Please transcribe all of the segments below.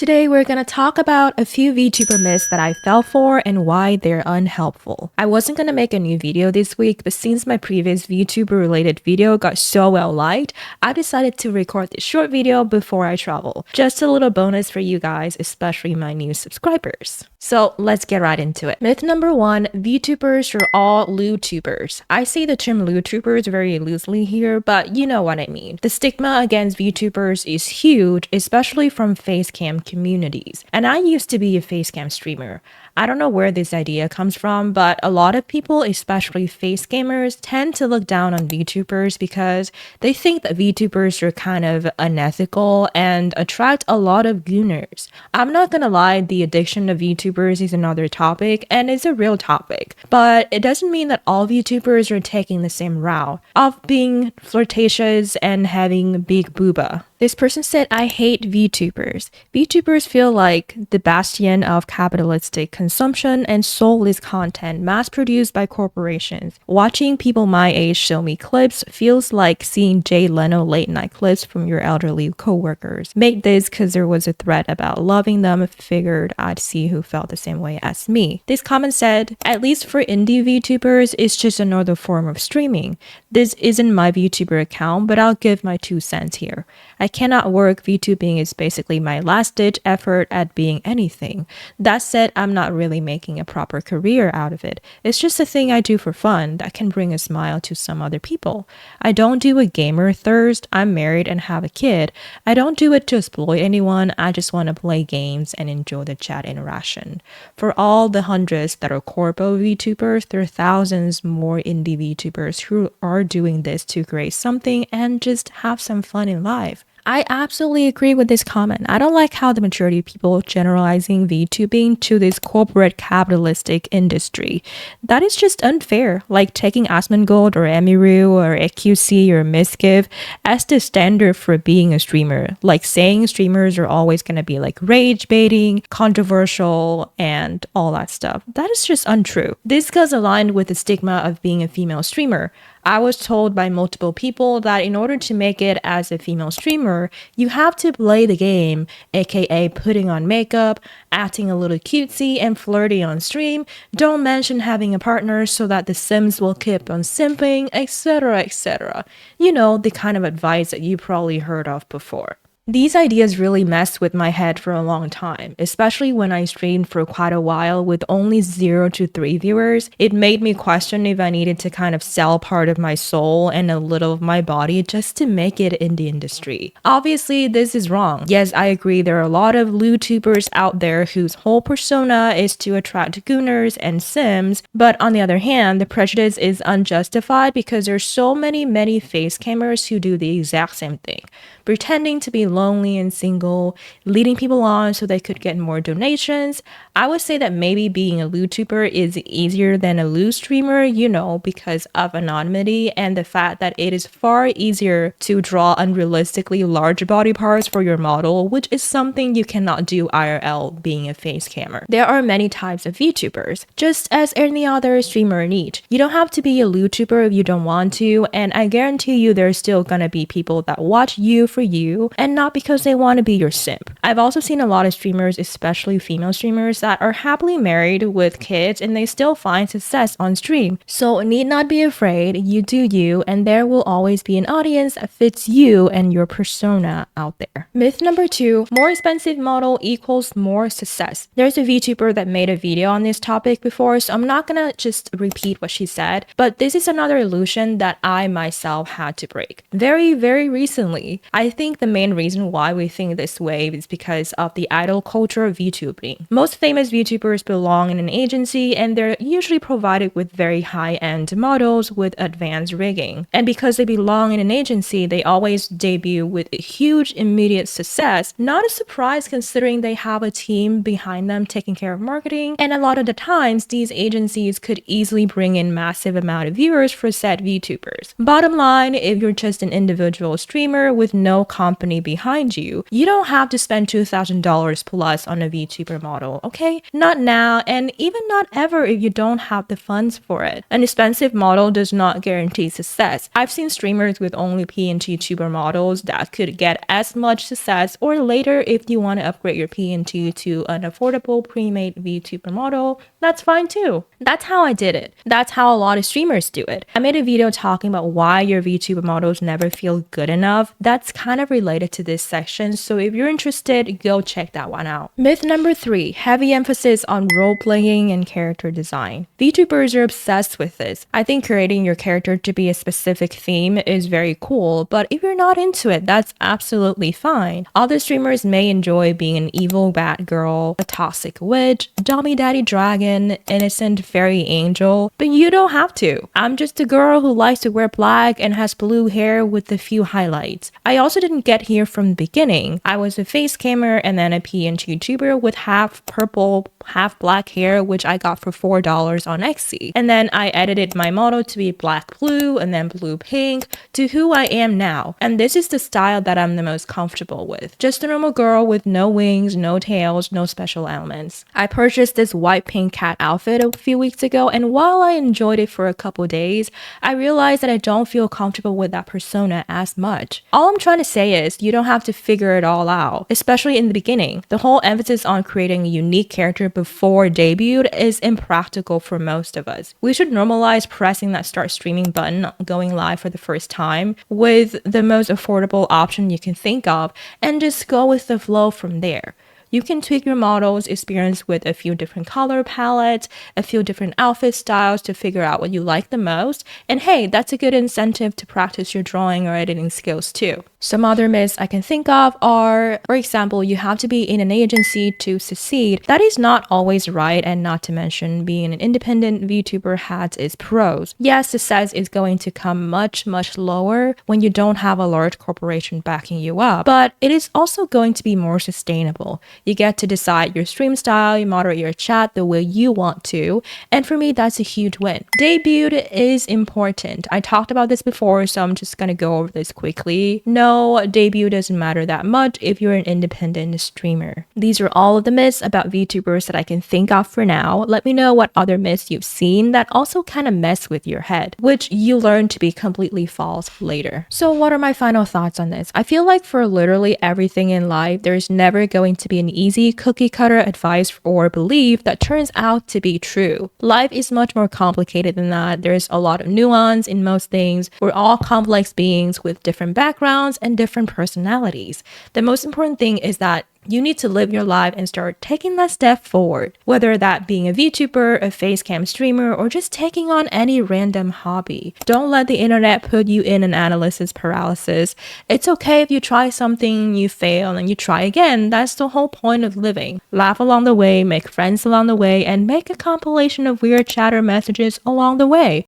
Today we're gonna talk about a few VTuber myths that I fell for and why they're unhelpful. I wasn't gonna make a new video this week, but since my previous VTuber related video got so well liked, I decided to record this short video before I travel. Just a little bonus for you guys, especially my new subscribers. So let's get right into it. Myth number 1, VTubers are all LewTubers. I say the term LewTubers very loosely here, but you know what I mean. The stigma against VTubers is huge, especially from facecam communities. And I used to be a facecam streamer. I don't know where this idea comes from, but a lot of people, especially face gamers, tend to look down on VTubers because they think that VTubers are kind of unethical and attract a lot of gooners. I'm not gonna lie, the addiction of VTubers is another topic, and it's a real topic, but it doesn't mean that all VTubers are taking the same route of being flirtatious and having big booba. This person said, I hate VTubers. VTubers feel like the bastion of capitalistic consumption and soulless content mass-produced by corporations. Watching people my age show me clips feels like seeing Jay Leno late-night clips from your elderly co-workers. Made this because there was a thread about loving them, figured I'd see who felt the same way as me. This comment said, at least for indie VTubers, it's just another form of streaming. This isn't my VTuber account, but I'll give my 2 cents here. I cannot work. VTubing is basically my last-ditch effort at being anything. That said, I'm not really making a proper career out of it. It's just a thing I do for fun that can bring a smile to some other people. I don't do a gamer thirst. I'm married and have a kid. I don't do it to exploit anyone. I just want to play games and enjoy the chat interaction. For all the hundreds that are corpo VTubers, there are thousands more indie VTubers who are doing this to create something and just have some fun in life. I absolutely agree with this comment. I don't like how the majority of people generalizing VTubing to this corporate capitalistic industry. That is just unfair, like taking Asmongold or Emiru or EQC or Misgive as the standard for being a streamer. Like saying streamers are always going to be like rage baiting, controversial, and all that stuff. That is just untrue. This goes aligned with the stigma of being a female streamer. I was told by multiple people that in order to make it as a female streamer, you have to play the game, aka putting on makeup, acting a little cutesy and flirty on stream, don't mention having a partner so that the sims will keep on simping, etc, etc. You know, the kind of advice that you probably heard of before. These ideas really messed with my head for a long time, especially when I streamed for quite a while with only 0 to 3 viewers. It made me question if I needed to kind of sell part of my soul and a little of my body just to make it in the industry. Obviously, this is wrong. Yes, I agree there are a lot of LewTubers out there whose whole persona is to attract gooners and sims, but on the other hand, the prejudice is unjustified because there's so many face cammers who do the exact same thing. Pretending to be lonely and single, leading people on so they could get more donations. I would say that maybe being a LewTuber is easier than a Lew streamer, you know, because of anonymity and the fact that it is far easier to draw unrealistically large body parts for your model, which is something you cannot do IRL being a face cammer. There are many types of VTubers, just as any other streamer niche. You don't have to be a LewTuber if you don't want to, and I guarantee you there's still gonna be people that watch you for you and not because they want to be your simp. I've also seen a lot of streamers, especially female streamers, that are happily married with kids and they still find success on stream. So need not be afraid, you do you, and there will always be an audience that fits you and your persona out there. Myth number 2, more expensive model equals more success. There's a VTuber that made a video on this topic before, so I'm not gonna just repeat what she said, but this is another illusion that I myself had to break. Very recently. I think the main reason why we think this way is because of the idol culture of VTubing. Most famous VTubers belong in an agency and they're usually provided with very high-end models with advanced rigging. And because they belong in an agency, they always debut with a huge immediate success. Not a surprise considering they have a team behind them taking care of marketing, and a lot of the times these agencies could easily bring in massive amount of viewers for said VTubers. Bottom line, if you're just an individual streamer with no company behind behind you. You don't have to spend $2,000 plus on a VTuber model, okay? Not now, and even not ever if you don't have the funds for it. An expensive model does not guarantee success. I've seen streamers with only PNG tuber models that could get as much success, or later if you want to upgrade your PNG to an affordable pre-made VTuber model, that's fine too. That's how I did it. That's how a lot of streamers do it. I made a video talking about why your VTuber models never feel good enough. That's kind of related to this section, so if you're interested, go check that one out. Myth number 3, heavy emphasis on role-playing and character design. VTubers are obsessed with this. I think creating your character to be a specific theme is very cool, but if you're not into it, that's absolutely fine. Other streamers may enjoy being an evil bad girl, a toxic witch, dummy daddy dragon, innocent fairy angel, but you don't have to. I'm just a girl who likes to wear black and has blue hair with a few highlights. I also didn't get here from the beginning. I was a face cammer and then a PNG tuber with half purple, half black hair, which I got for $4 on Etsy. And then I edited my model to be black blue and then blue pink to who I am now. And this is the style that I'm the most comfortable with. Just a normal girl with no wings, no tails, no special elements. I purchased this white pink cat outfit a few weeks ago, and while I enjoyed it for a couple days, I realized that I don't feel comfortable with that persona as much. All I'm trying to say is you don't have to figure it all out, especially in the beginning. The whole emphasis on creating a unique character before debut is impractical for most of us. We should normalize pressing that start streaming button going live for the first time with the most affordable option you can think of and just go with the flow from there. You can tweak your model's experience with a few different color palettes, a few different outfit styles to figure out what you like the most. And hey, that's a good incentive to practice your drawing or editing skills too. Some other myths I can think of are, for example, you have to be in an agency to succeed. That is not always right, and not to mention being an independent VTuber has its pros. Yes, success is going to come much lower when you don't have a large corporation backing you up, but it is also going to be more sustainable. You get to decide your stream style, you moderate your chat the way you want to, and for me, that's a huge win. Debut is important. I talked about this before, so I'm just gonna go over this quickly. No, debut doesn't matter that much if you're an independent streamer. These are all of the myths about VTubers that I can think of for now. Let me know what other myths you've seen that also kind of mess with your head, which you learn to be completely false later. So what are my final thoughts on this? I feel like for literally everything in life, there's never going to be an easy cookie cutter advice or belief that turns out to be true. Life is much more complicated than that. There's a lot of nuance in most things. We're all complex beings with different backgrounds and different personalities. The most important thing is that you need to live your life and start taking that step forward, whether that being a VTuber, a facecam streamer, or just taking on any random hobby. Don't let the internet put you in an analysis paralysis. It's okay if you try something, you fail, and you try again. That's the whole point of living. Laugh along the way, make friends along the way, and make a compilation of weird chatter messages along the way.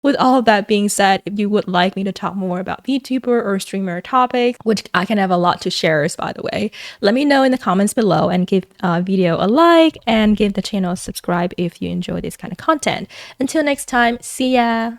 With all of that being said, if you would like me to talk more about VTuber or streamer topics, which I can have a lot to share, by the way, let me know in the comments below, and give the video a like and give the channel a subscribe if you enjoy this kind of content. Until next time, see ya!